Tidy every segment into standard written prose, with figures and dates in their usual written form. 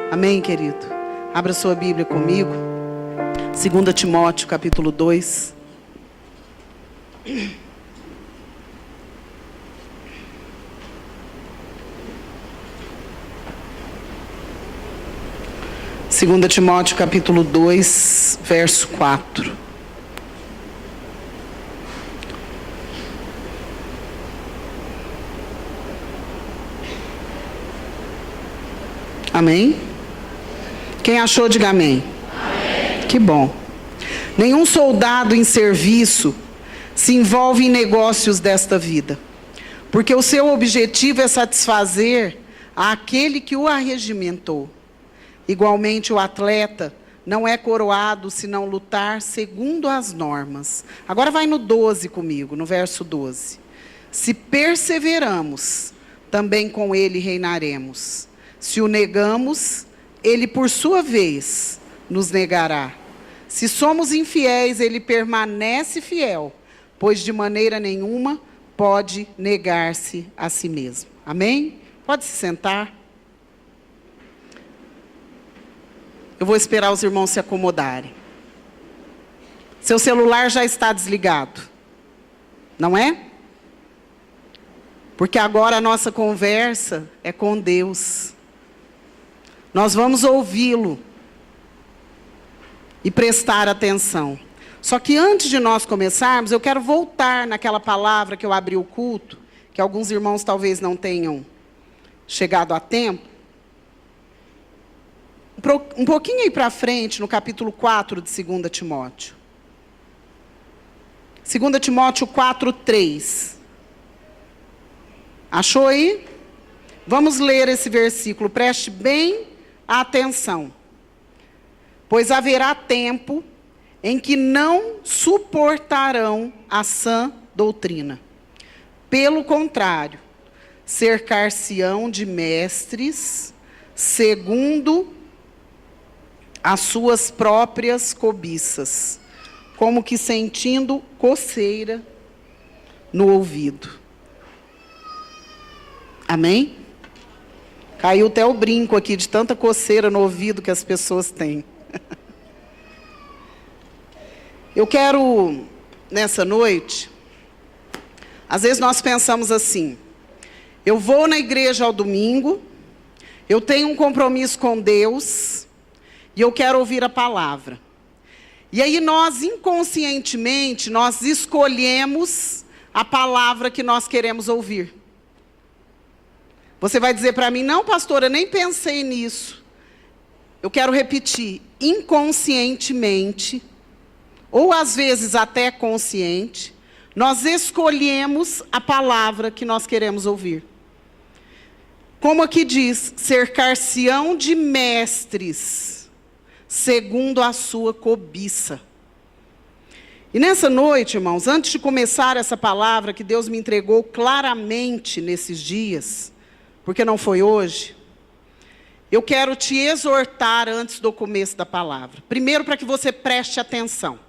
Amém, querido? Abra sua Bíblia comigo. 2 Timóteo, capítulo 2. Segunda Timóteo, capítulo 2, verso 4. Amém? Quem achou, diga amém. Amém. Que bom. Nenhum soldado em serviço se envolve em negócios desta vida, porque o seu objetivo é satisfazer aquele que o arregimentou. Igualmente, o atleta não é coroado se não lutar segundo as normas. Agora vai no 12 comigo, no verso 12. Se perseveramos, também com ele reinaremos. Se o negamos, ele por sua vez nos negará. Se somos infiéis, ele permanece fiel, pois de maneira nenhuma pode negar-se a si mesmo. Amém? Pode se sentar. Eu vou esperar os irmãos se acomodarem. Seu celular já está desligado, não é? Porque agora a nossa conversa é com Deus. Nós vamos ouvi-lo e prestar atenção. Só que antes de nós começarmos, eu quero voltar naquela palavra que eu abri o culto, que alguns irmãos talvez não tenham chegado a tempo. Um pouquinho aí para frente, no capítulo 4 de 2 Timóteo. 2 Timóteo 4, 3. Achou aí? Vamos ler esse versículo, preste bem atenção. Pois haverá tempo em que não suportarão a sã doutrina. Pelo contrário, cercar-se-ão de mestres, segundo as suas próprias cobiças, como que sentindo coceira no ouvido. Amém? Caiu até o brinco aqui de tanta coceira no ouvido que as pessoas têm. Eu quero, nessa noite, às vezes nós pensamos assim, eu vou na igreja ao domingo, eu tenho um compromisso com Deus, e eu quero ouvir a palavra. E aí nós, inconscientemente, nós escolhemos a palavra que nós queremos ouvir. Você vai dizer para mim, não, pastora, nem pensei nisso. Eu quero repetir, inconscientemente, ou às vezes até consciente, nós escolhemos a palavra que nós queremos ouvir. Como aqui diz, cercar-se-ão de mestres, segundo a sua cobiça. E nessa noite, irmãos, antes de começar essa palavra que Deus me entregou claramente nesses dias, porque não foi hoje, eu quero te exortar antes do começo da palavra. Primeiro, para que você preste atenção.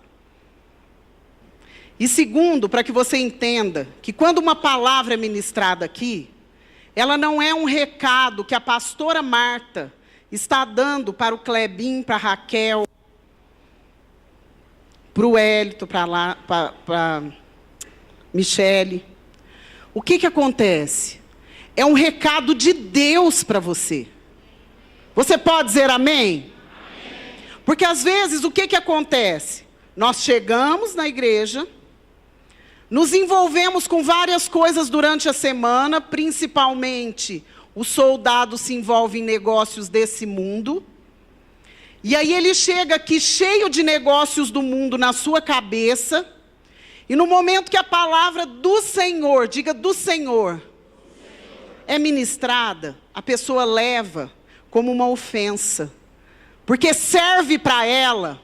E segundo, para que você entenda que quando uma palavra é ministrada aqui, ela não é um recado que a pastora Marta está dando para o Clebinho, para a Raquel, para o Hélito, para a Michele. O que acontece? É um recado de Deus para você. Você pode dizer amém? Amém. Porque às vezes o que acontece? Nós chegamos na igreja, nos envolvemos com várias coisas durante a semana, principalmente o soldado se envolve em negócios desse mundo. E aí ele chega aqui cheio de negócios do mundo na sua cabeça. E no momento que a palavra do Senhor, diga do Senhor, é ministrada, a pessoa leva como uma ofensa. Porque serve para ela.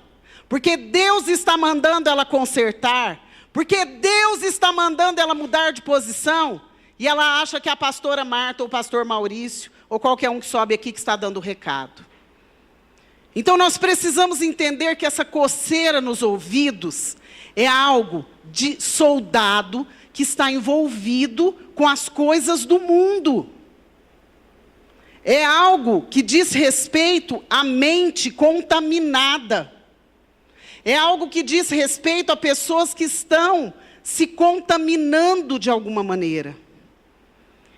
Porque Deus está mandando ela consertar. Porque Deus está mandando ela mudar de posição. E ela acha que a pastora Marta ou o pastor Maurício, ou qualquer um que sobe aqui que está dando o recado. Então nós precisamos entender que essa coceira nos ouvidos é algo de soldado que está envolvido com as coisas do mundo. É algo que diz respeito à mente contaminada. É algo que diz respeito a pessoas que estão se contaminando de alguma maneira.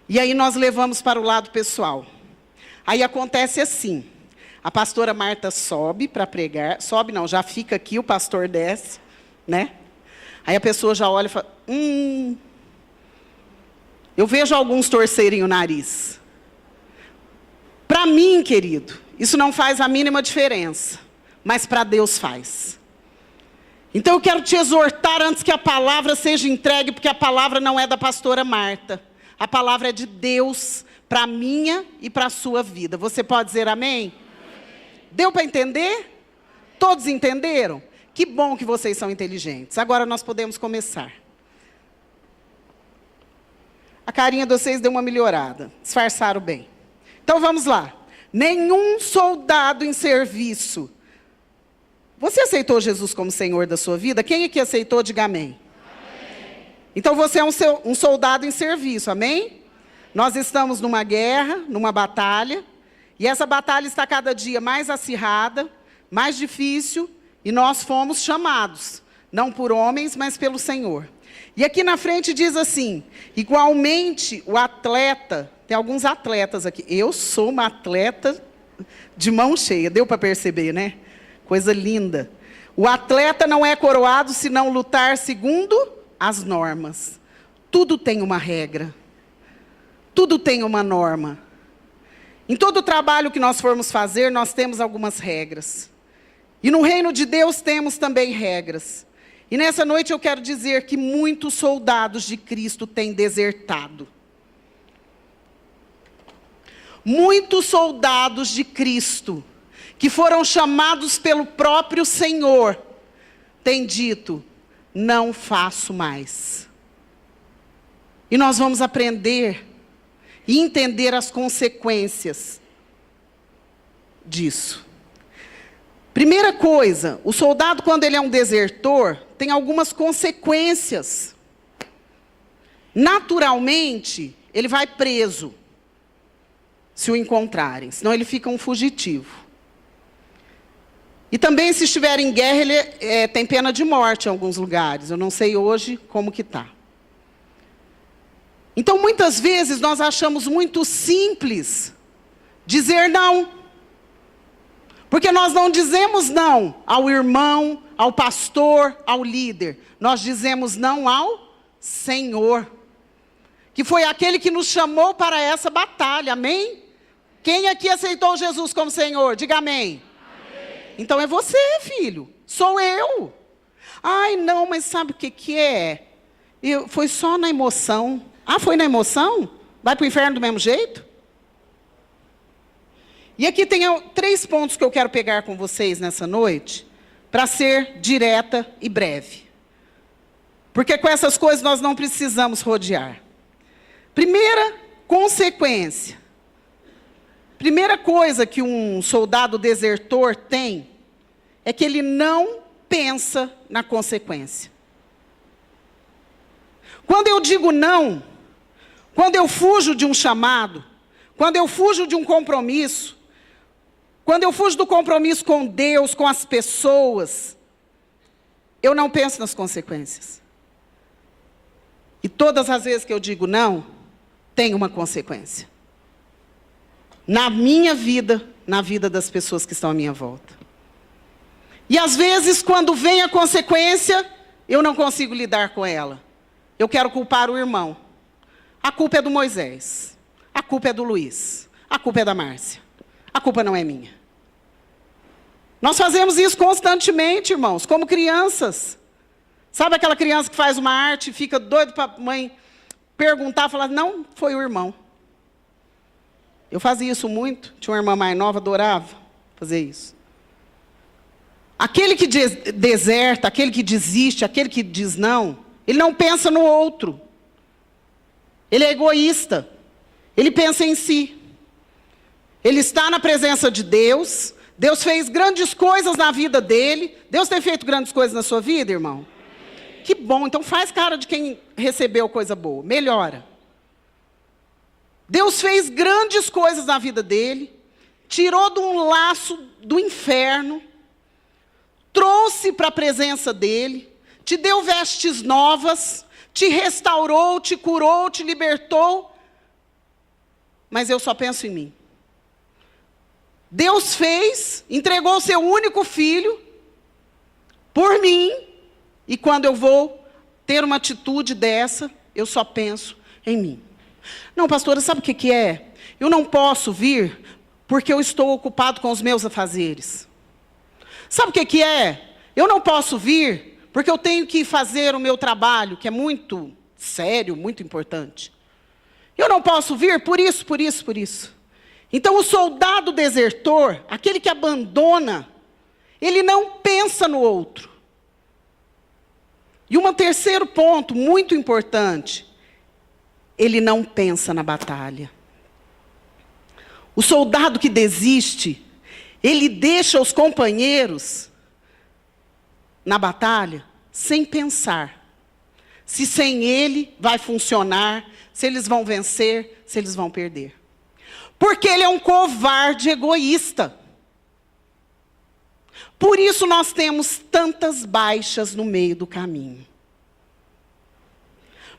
E aí nós levamos para o lado pessoal. Aí acontece assim, a pastora Marta sobe para pregar, sobe não, já fica aqui, o pastor desce, né? Aí a pessoa já olha e fala, eu vejo alguns torcerem o nariz. Para mim, querido, isso não faz a mínima diferença, mas para Deus faz. Então eu quero te exortar antes que a palavra seja entregue, porque a palavra não é da pastora Marta. A palavra é de Deus para a minha e para a sua vida. Você pode dizer amém? Deu para entender? Todos entenderam? Que bom que vocês são inteligentes. Agora nós podemos começar. A carinha de vocês deu uma melhorada. Disfarçaram bem. Então vamos lá. Nenhum soldado em serviço. Você aceitou Jesus como Senhor da sua vida? Quem aqui aceitou, diga amém. Então você é um soldado em serviço, amém? Nós estamos numa guerra, numa batalha, e essa batalha está cada dia mais acirrada, mais difícil, e nós fomos chamados, não por homens, mas pelo Senhor. E aqui na frente diz assim, igualmente o atleta, tem alguns atletas aqui, eu sou uma atleta de mão cheia, deu para perceber, né? Coisa linda. O atleta não é coroado se não lutar segundo as normas. Tudo tem uma regra. Tudo tem uma norma. Em todo trabalho que nós formos fazer, nós temos algumas regras. E no reino de Deus temos também regras. E nessa noite eu quero dizer que muitos soldados de Cristo têm desertado. Muitos soldados de Cristo, que foram chamados pelo próprio Senhor, têm dito, não faço mais. E nós vamos aprender e entender as consequências disso. Primeira coisa, o soldado, quando ele é um desertor, tem algumas consequências. Naturalmente, ele vai preso, se o encontrarem, senão ele fica um fugitivo. E também, se estiver em guerra, ele tem pena de morte em alguns lugares. Eu não sei hoje como que está. Então, muitas vezes, nós achamos muito simples dizer não. Porque nós não dizemos não ao irmão, ao pastor, ao líder. Nós dizemos não ao Senhor, que foi aquele que nos chamou para essa batalha, amém? Quem aqui aceitou Jesus como Senhor? Diga amém. Então é você, filho. Sou eu. Ai, não, mas sabe o que é? Foi só na emoção. Ah, foi na emoção? Vai para o inferno do mesmo jeito? E aqui tem 3 pontos que eu quero pegar com vocês nessa noite, para ser direta e breve. Porque com essas coisas nós não precisamos rodear. Primeira consequência. Primeira coisa que um soldado desertor tem, é que ele não pensa na consequência. Quando eu digo não, quando eu fujo de um chamado, quando eu fujo de um compromisso, quando eu fujo do compromisso com Deus, com as pessoas, eu não penso nas consequências. E todas as vezes que eu digo não, tem uma consequência. Na minha vida, na vida das pessoas que estão à minha volta. E às vezes, quando vem a consequência, eu não consigo lidar com ela. Eu quero culpar o irmão. A culpa é do Moisés. A culpa é do Luiz. A culpa é da Márcia. A culpa não é minha. Nós fazemos isso constantemente, irmãos, como crianças. Sabe aquela criança que faz uma arte e fica doido para a mãe perguntar, falar, não, foi o irmão. Eu fazia isso muito, tinha uma irmã mais nova, adorava fazer isso. Aquele que deserta, aquele que desiste, aquele que diz não, ele não pensa no outro. Ele é egoísta. Ele pensa em si. Ele está na presença de Deus. Deus fez grandes coisas na vida dele. Deus tem feito grandes coisas na sua vida, irmão? Que bom, então faz cara de quem recebeu coisa boa. Melhora. Deus fez grandes coisas na vida dele, tirou de um laço do inferno, trouxe para a presença dele, te deu vestes novas, te restaurou, te curou, te libertou. Mas eu só penso em mim. Deus fez, entregou o seu único filho por mim, e quando eu vou ter uma atitude dessa, eu só penso em mim. Não, pastora, sabe o que é? Eu não posso vir porque eu estou ocupado com os meus afazeres. Sabe o que é? Eu não posso vir porque eu tenho que fazer o meu trabalho, que é muito sério, muito importante. Eu não posso vir por isso, por isso, por isso. Então o soldado desertor, aquele que abandona, ele não pensa no outro. E um terceiro ponto muito importante, ele não pensa na batalha. O soldado que desiste, ele deixa os companheiros na batalha sem pensar se sem ele vai funcionar, se eles vão vencer, se eles vão perder. Porque ele é um covarde egoísta. Por isso nós temos tantas baixas no meio do caminho.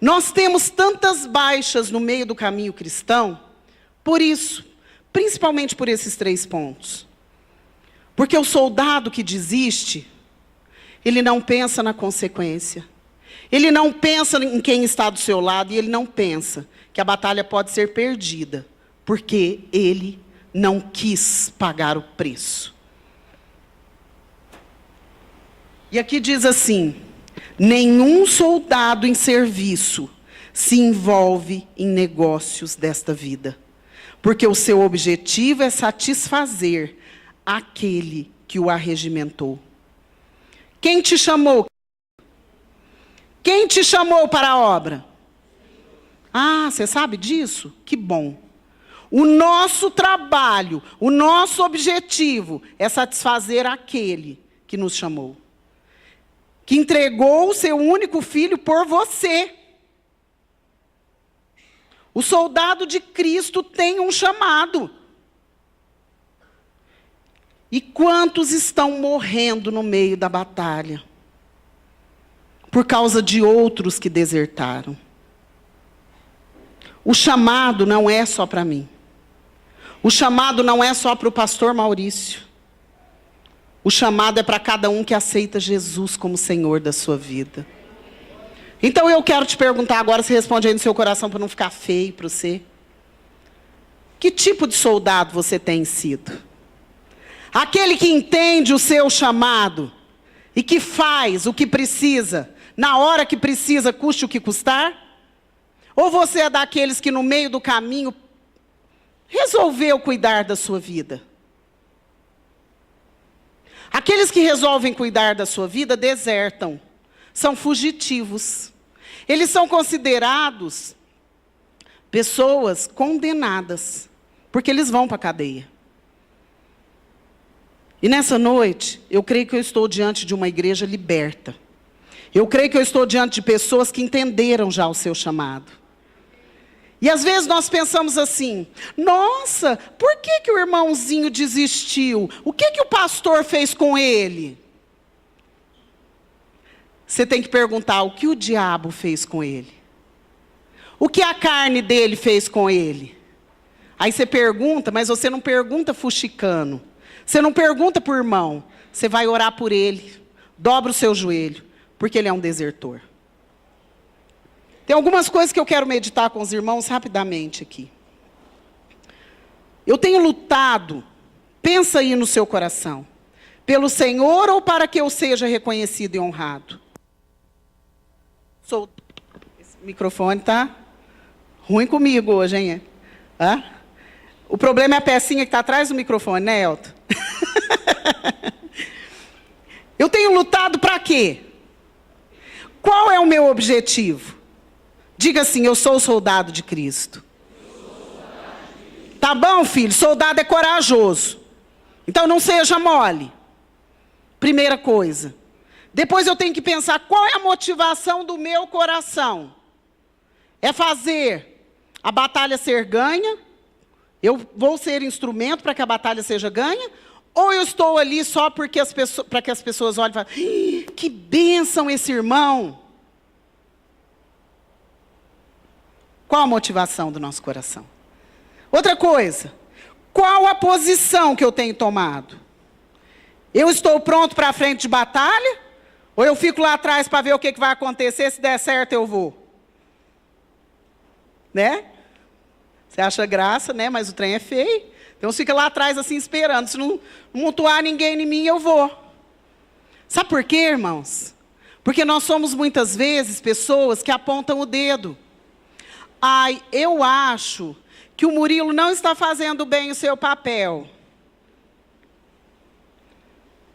Nós temos tantas baixas no meio do caminho cristão, por isso, principalmente por esses 3 pontos. Porque o soldado que desiste, ele não pensa na consequência. Ele não pensa em quem está do seu lado, e ele não pensa que a batalha pode ser perdida, porque ele não quis pagar o preço. E aqui diz assim: nenhum soldado em serviço se envolve em negócios desta vida, porque o seu objetivo é satisfazer aquele que o arregimentou. Quem te chamou? Quem te chamou para a obra? Ah, você sabe disso? Que bom. O nosso trabalho, o nosso objetivo é satisfazer aquele que nos chamou, que entregou o seu único filho por você. O soldado de Cristo tem um chamado. E quantos estão morrendo no meio da batalha? Por causa de outros que desertaram. O chamado não é só para mim. O chamado não é só para o pastor Maurício. O chamado é para cada um que aceita Jesus como Senhor da sua vida. Então eu quero te perguntar agora, se responde aí no seu coração para não ficar feio para você. Que tipo de soldado você tem sido? Aquele que entende o seu chamado e que faz o que precisa, na hora que precisa, custe o que custar? Ou você é daqueles que no meio do caminho resolveu cuidar da sua vida? Aqueles que resolvem cuidar da sua vida desertam, são fugitivos. Eles são considerados pessoas condenadas, porque eles vão para a cadeia. E nessa noite, eu creio que eu estou diante de uma igreja liberta. Eu creio que eu estou diante de pessoas que entenderam já o seu chamado. E às vezes nós pensamos assim: nossa, por que o irmãozinho desistiu? O que o pastor fez com ele? Você tem que perguntar o que o diabo fez com ele. O que a carne dele fez com ele. Aí você pergunta, mas você não pergunta fuxicano. Você não pergunta para o irmão. Você vai orar por ele. Dobra o seu joelho, porque ele é um desertor. Tem algumas coisas que eu quero meditar com os irmãos rapidamente aqui. Eu tenho lutado, pensa aí no seu coração, pelo Senhor ou para que eu seja reconhecido e honrado? Esse microfone está ruim comigo hoje, hein? Hã? O problema é a pecinha que está atrás do microfone, né, Elton? Eu tenho lutado para quê? Qual é o meu objetivo? Diga assim: eu sou o soldado de Cristo. Tá bom, filho? Soldado é corajoso. Então não seja mole. Primeira coisa. Depois eu tenho que pensar qual é a motivação do meu coração. É fazer a batalha ser ganha, eu vou ser instrumento para que a batalha seja ganha, ou eu estou ali só para que as pessoas olhem e falem, que bênção esse irmão. Qual a motivação do nosso coração? Outra coisa, qual a posição que eu tenho tomado? Eu estou pronto para a frente de batalha? Ou eu fico lá atrás para ver o que vai acontecer, se der certo eu vou? Né? Você acha graça, né? Mas o trem é feio. Então fica lá atrás assim esperando. Se não mutuar ninguém em mim, eu vou. Sabe por quê, irmãos? Porque nós somos muitas vezes pessoas que apontam o dedo. Ai, eu acho que o Murilo não está fazendo bem o seu papel.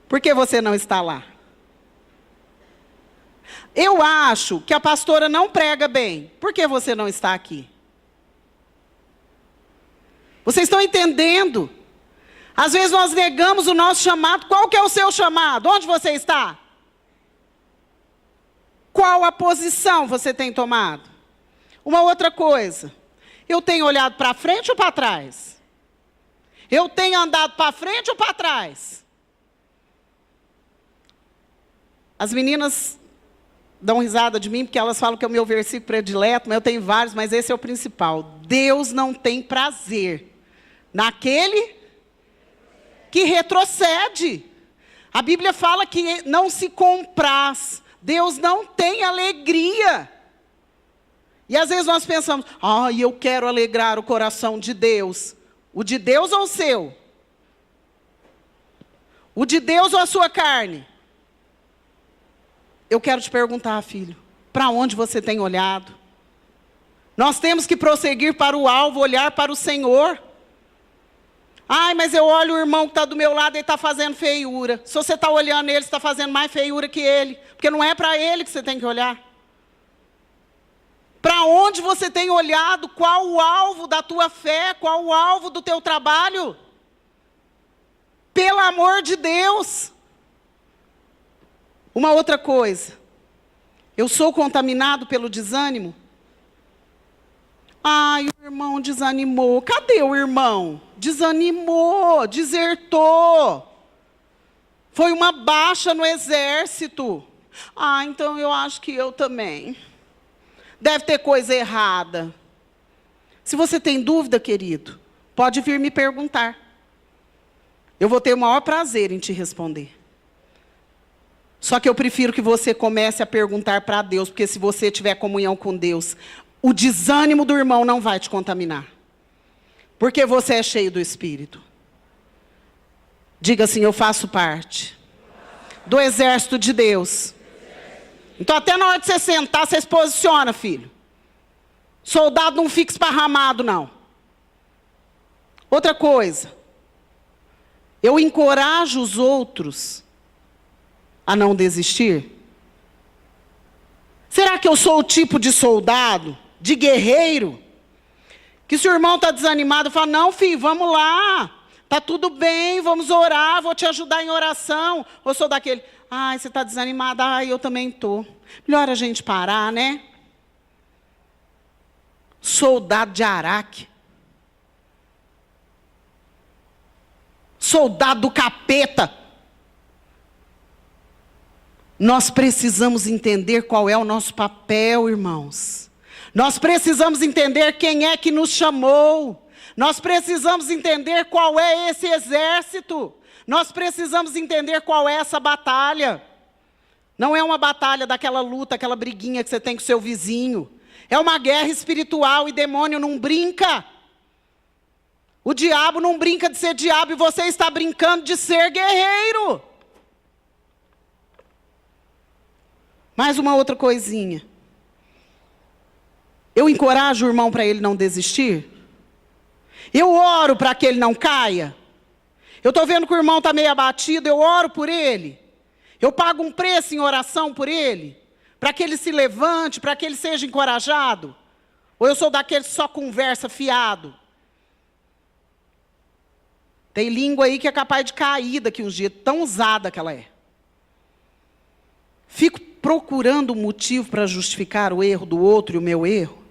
Por que você não está lá? Eu acho que a pastora não prega bem. Por que você não está aqui? Vocês estão entendendo? Às vezes nós negamos o nosso chamado. Qual que é o seu chamado? Onde você está? Qual a posição você tem tomado? Uma outra coisa. Eu tenho olhado para frente ou para trás? Eu tenho andado para frente ou para trás? As meninas dão risada de mim, porque elas falam que é o meu versículo predileto, mas eu tenho vários, mas esse é o principal. Deus não tem prazer naquele que retrocede. A Bíblia fala que não se compraz. Deus não tem alegria. E às vezes nós pensamos, eu quero alegrar o coração de Deus. O de Deus ou o seu? O de Deus ou a sua carne? Eu quero te perguntar, filho, para onde você tem olhado? Nós temos que prosseguir para o alvo, olhar para o Senhor. Ai, mas eu olho o irmão que está do meu lado, ele está fazendo feiura. Se você está olhando ele, você está fazendo mais feiura que ele. Porque não é para ele que você tem que olhar. Para onde você tem olhado? Qual o alvo da tua fé? Qual o alvo do teu trabalho? Pelo amor de Deus. Uma outra coisa. Eu sou contaminado pelo desânimo? Ai, o irmão desanimou. Cadê o irmão? Desanimou, desertou. Foi uma baixa no exército. Então eu acho que eu também. Deve ter coisa errada. Se você tem dúvida, querido, pode vir me perguntar. Eu vou ter o maior prazer em te responder. Só que eu prefiro que você comece a perguntar para Deus, porque se você tiver comunhão com Deus, o desânimo do irmão não vai te contaminar. Porque você é cheio do Espírito. Diga assim, eu faço parte do exército de Deus. Então, até na hora de você sentar, você se posiciona, filho. Soldado não fica esparramado, não. Outra coisa. Eu encorajo os outros a não desistir? Será que eu sou o tipo de soldado, de guerreiro, que se o irmão está desanimado, fala, não, filho, vamos lá. Está tudo bem, vamos orar, vou te ajudar em oração. Ou sou daquele, você está desanimado, eu também estou. Melhor a gente parar, né? Soldado de Araque. Soldado do capeta. Nós precisamos entender qual é o nosso papel, irmãos. Nós precisamos entender quem é que nos chamou. Nós precisamos entender qual é esse exército. Nós precisamos entender qual é essa batalha. Não é uma batalha daquela luta, aquela briguinha que você tem com o seu vizinho. É uma guerra espiritual e demônio não brinca. O diabo não brinca de ser diabo e você está brincando de ser guerreiro. Mais uma outra coisinha. Eu encorajo o irmão para ele não desistir? Eu oro para que ele não caia? Eu estou vendo que o irmão está meio abatido, eu oro por ele? Eu pago um preço em oração por ele? Para que ele se levante, para que ele seja encorajado? Ou eu sou daquele que só conversa fiado? Tem língua aí que é capaz de cair daqui uns dias, tão usada que ela é. Fico procurando um motivo para justificar o erro do outro e o meu erro.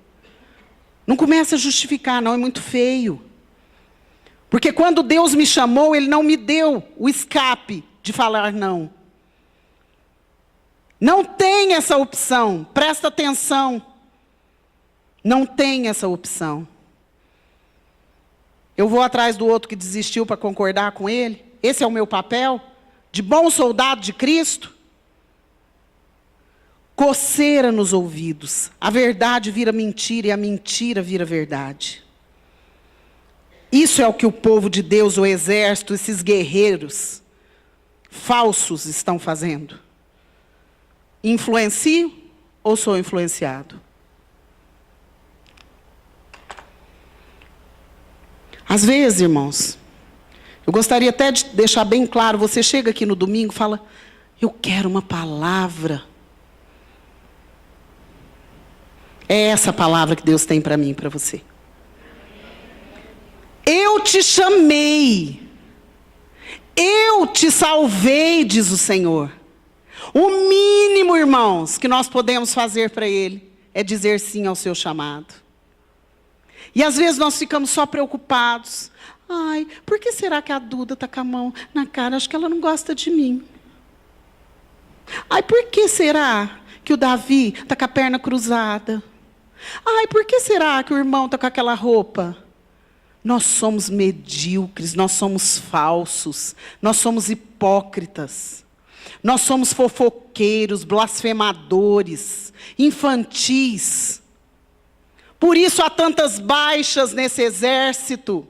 Não comece a justificar, não, é muito feio. Porque quando Deus me chamou, Ele não me deu o escape de falar não. Não tem essa opção, presta atenção. Não tem essa opção. Eu vou atrás do outro que desistiu para concordar com ele? Esse é o meu papel? De bom soldado de Cristo? Coceira nos ouvidos. A verdade vira mentira e a mentira vira verdade. Isso é o que o povo de Deus, o exército, esses guerreiros falsos estão fazendo. Influencio ou sou influenciado? Às vezes, irmãos, eu gostaria até de deixar bem claro, você chega aqui no domingo e fala, eu quero uma palavra. É essa palavra que Deus tem para mim e para você. Eu te chamei. Eu te salvei, diz o Senhor. O mínimo, irmãos, que nós podemos fazer para Ele é dizer sim ao seu chamado. E às vezes nós ficamos só preocupados. Ai, por que será que a Duda está com a mão na cara? Acho que ela não gosta de mim. Ai, por que será que o Davi está com a perna cruzada? Ai, por que será que o irmão está com aquela roupa? Nós somos medíocres, nós somos falsos, nós somos hipócritas. Nós somos fofoqueiros, blasfemadores, infantis. Por isso há tantas baixas nesse exército.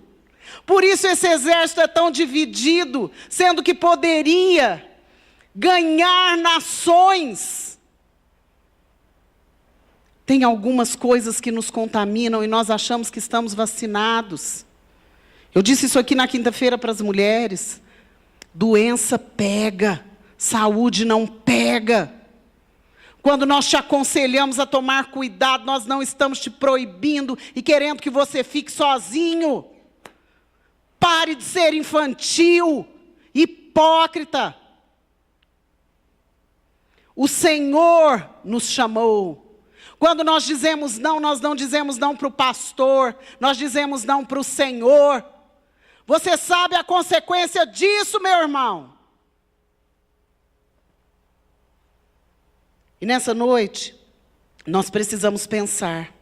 Por isso esse exército é tão dividido, sendo que poderia ganhar nações. Tem algumas coisas que nos contaminam e nós achamos que estamos vacinados. Eu disse isso aqui na quinta-feira para as mulheres. Doença pega, saúde não pega. Quando nós te aconselhamos a tomar cuidado, nós não estamos te proibindo e querendo que você fique sozinho. Pare de ser infantil, hipócrita. O Senhor nos chamou. Quando nós dizemos não, nós não dizemos não para o pastor, nós dizemos não para o Senhor. Você sabe a consequência disso, meu irmão? E nessa noite, nós precisamos pensar.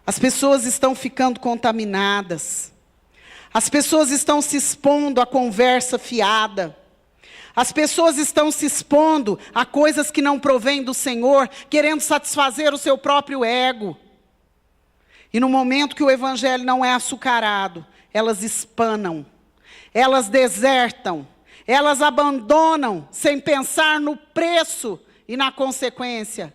As pessoas estão ficando contaminadas. As pessoas estão se expondo a conversa fiada. As pessoas estão se expondo a coisas que não provêm do Senhor, querendo satisfazer o seu próprio ego. E no momento que o evangelho não é açucarado, elas espanam, elas desertam, elas abandonam sem pensar no preço e na consequência.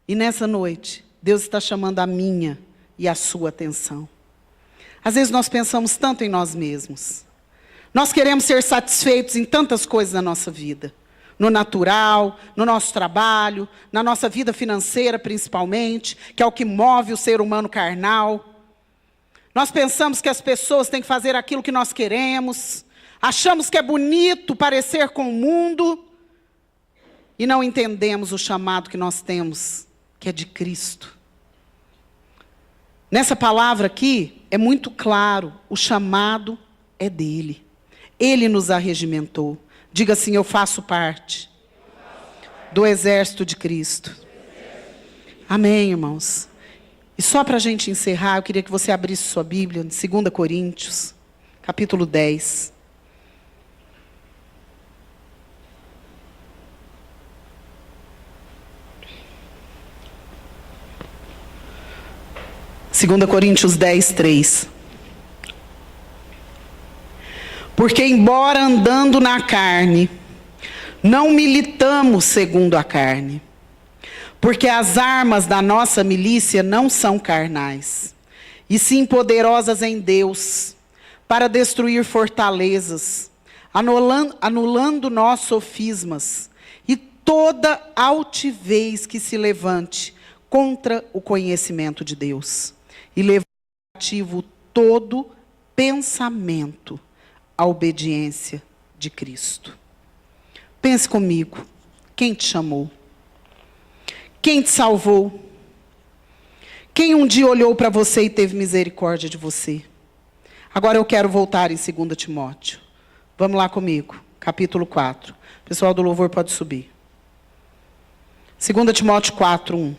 E nessa noite, Deus está chamando a minha e a sua atenção. Às vezes nós pensamos tanto em nós mesmos. Nós queremos ser satisfeitos em tantas coisas na nossa vida. No natural, no nosso trabalho, na nossa vida financeira principalmente, que é o que move o ser humano carnal. Nós pensamos que as pessoas têm que fazer aquilo que nós queremos. Achamos que é bonito parecer com o mundo. E não entendemos o chamado que nós temos, que é de Cristo. Nessa palavra aqui, é muito claro, o chamado é dele. Ele nos arregimentou. Diga assim, eu faço parte do exército de Cristo. Amém, irmãos? E só para a gente encerrar, eu queria que você abrisse sua Bíblia, em 2 Coríntios, capítulo 10. Segunda Coríntios 10, 3. Porque embora andando na carne, não militamos segundo a carne. Porque as armas da nossa milícia não são carnais, e sim poderosas em Deus, para destruir fortalezas, anulando nossos sofismas, e toda altivez que se levante contra o conhecimento de Deus, e levar cativo todo pensamento à obediência de Cristo. Pense comigo, quem te chamou? Quem te salvou? Quem um dia olhou para você e teve misericórdia de você? Agora eu quero voltar em 2 Timóteo. Vamos lá comigo, capítulo 4. O pessoal do louvor pode subir. 2 Timóteo 4, 1.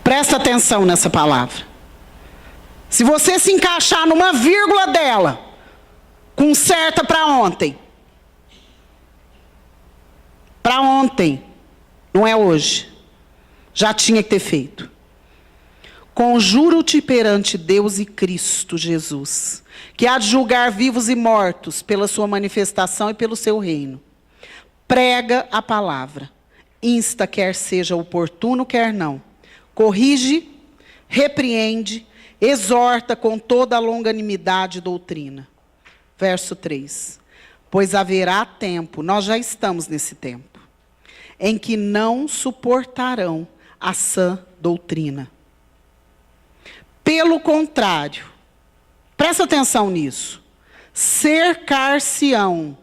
Presta atenção nessa palavra. Se você se encaixar numa vírgula dela, conserta para ontem. Para ontem, não é hoje. Já tinha que ter feito. Conjuro-te perante Deus e Cristo Jesus, que há de julgar vivos e mortos pela sua manifestação e pelo seu reino. Prega a palavra, insta quer seja oportuno, quer não. Corrige, repreende, exorta com toda a longanimidade e doutrina. Verso 3. Pois haverá tempo, nós já estamos nesse tempo, em que não suportarão a sã doutrina. Pelo contrário, presta atenção nisso, cercar-se-ão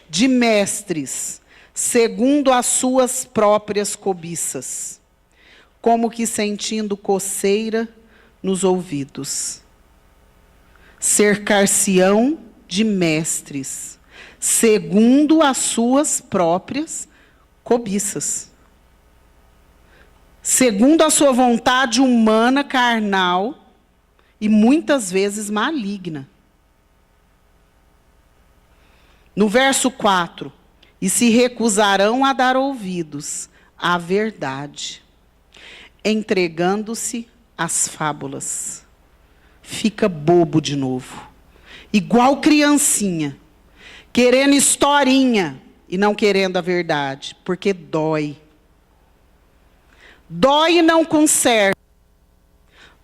de mestres, segundo as suas próprias cobiças, como que sentindo coceira nos ouvidos. Cercar-se-ão de mestres, segundo as suas próprias cobiças. Segundo a sua vontade humana, carnal, e muitas vezes maligna. No verso 4, e se recusarão a dar ouvidos à verdade, entregando-se às fábulas. Fica bobo de novo. Igual criancinha, querendo historinha e não querendo a verdade, porque dói. Dói e não conserta.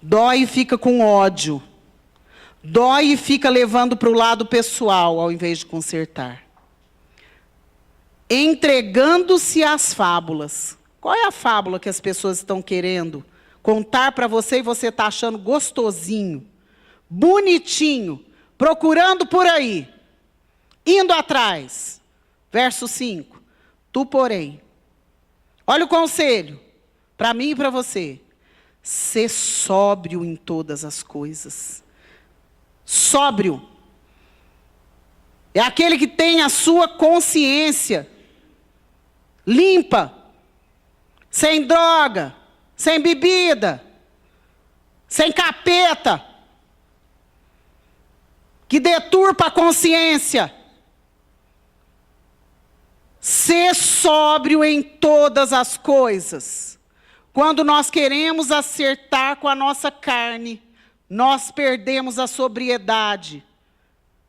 Dói e fica com ódio. Dói e fica levando para o lado pessoal, ao invés de consertar. Entregando-se às fábulas. Qual é a fábula que as pessoas estão querendo contar para você e você está achando gostosinho, bonitinho, procurando por aí, indo atrás? Verso 5. Tu, porém, olha o conselho, para mim e para você. Sê sóbrio em todas as coisas. Sóbrio. É aquele que tem a sua consciência limpa, sem droga, sem bebida, sem capeta, que deturpa a consciência. Ser sóbrio em todas as coisas. Quando nós queremos acertar com a nossa carne, nós perdemos a sobriedade.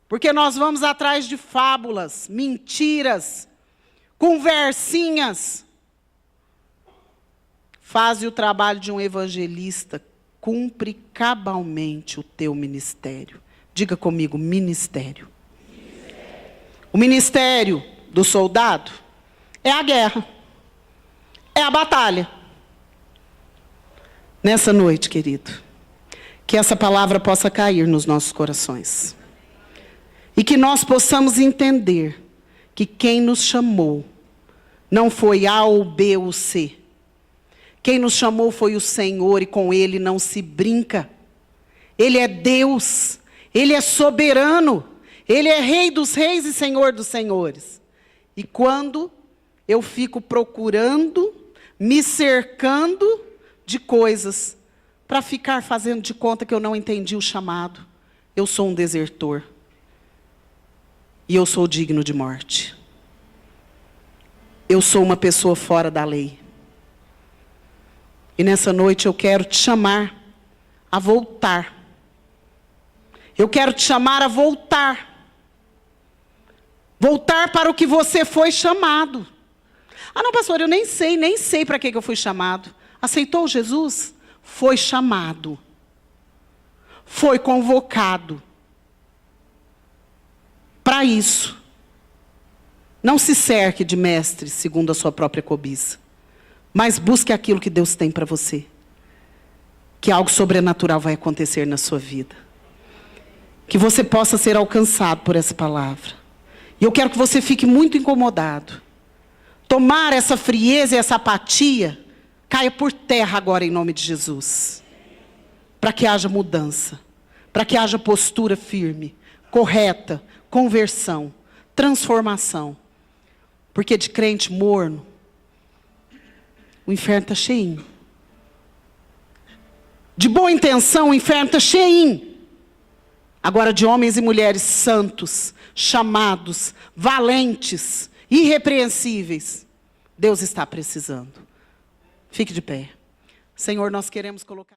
Porque nós vamos atrás de fábulas, mentiras, conversinhas. Faze o trabalho de um evangelista, cumpre cabalmente o teu ministério. Diga comigo, ministério. O ministério do soldado é a guerra, é a batalha. Nessa noite, querido, que essa palavra possa cair nos nossos corações. E que nós possamos entender que quem nos chamou não foi A ou B ou C. Quem nos chamou foi o Senhor e com Ele não se brinca. Ele é Deus, Ele é soberano, Ele é Rei dos reis e Senhor dos senhores. E quando eu fico procurando, me cercando de coisas, para ficar fazendo de conta que eu não entendi o chamado, eu sou um desertor. E eu sou digno de morte. Eu sou uma pessoa fora da lei. E nessa noite eu quero te chamar a voltar. Eu quero te chamar a voltar. Voltar para o que você foi chamado. Ah, não, pastor, eu nem sei para que eu fui chamado. Aceitou Jesus? Foi chamado. Foi convocado. Para isso. Não se cerque de mestres segundo a sua própria cobiça. Mas busque aquilo que Deus tem para você. Que algo sobrenatural vai acontecer na sua vida. que você possa ser alcançado por essa palavra. E eu quero que você fique muito incomodado. Tomar essa frieza e essa apatia, caia por terra agora em nome de Jesus. Para que haja mudança. Para que haja postura firme, correta, conversão, transformação. Porque de crente morno, o inferno está cheinho. De boa intenção, o inferno está cheinho. Agora, de homens e mulheres santos, chamados, valentes, irrepreensíveis, Deus está precisando. Fique de pé. Senhor, nós queremos colocar...